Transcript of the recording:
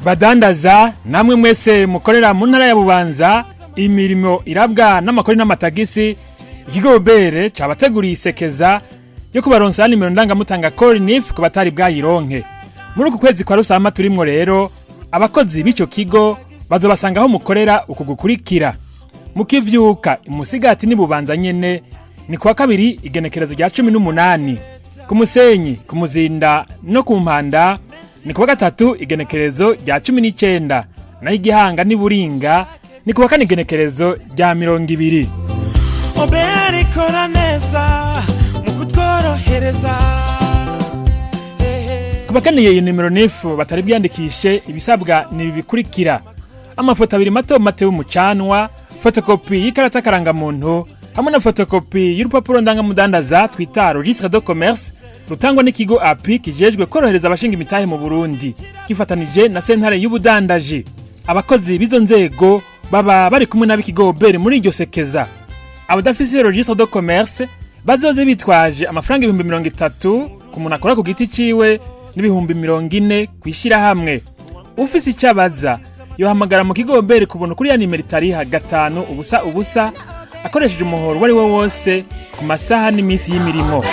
badandaza namwe mwese mukorera mu ntara ya Bubanza imirimo irabwa n'amakori n'amatagisi ikigo Obere cabateguriye isekeza yo kubaronsa nimero ndangamutanga CORNIF ku batari bwayironke. Muri uku kwezi kwa Rusama turimwo rero abakozi b'icyo kigo bazobasanga aho mukorera ukugukurikira. Mukivyuka Musigati ni Bubanza nyene ni kwa kabiri igenekerezo rya 18, ku Musenyi, ku Muzinda no ku Mpanda ni kuwa gatatu igenekerezo rya 19, na Igihanga ni Buringa ni kuwa kane igenekerezo rya 20. Obere ikora neza mu kutworohereza. Kubakeneye iyi nimero nifu batari byandikishe ibisabwa ni bikurikira: amafoto abiri mato y'umucanwa, fotokopi y'ikarata karanga muntu hamwe na fotokopi y'urupapuro ndangamudandaza twita registre de commerce rutangwa n'ikigo API kijejwe korohereza abashinga imitahe mu Burundi kifatanije na sentare y'ubudandaji. Abakozi bizo nzego baba bari kumwe n'abikigo Obere muri iryo sekeza. Abadafise registre de commerce bazoze bitwaje amafaranga 30,000 ku muntu akora ku giti ciwe n'ibihumbi 40 kwishira hamwe. Ufise icabaza yohamagara mu kigo Obere kubona kuri ya nimero itariha 5 ubusa akoresheje umuhoro wari wo wose ku masaha n'iminsi y'imirimo.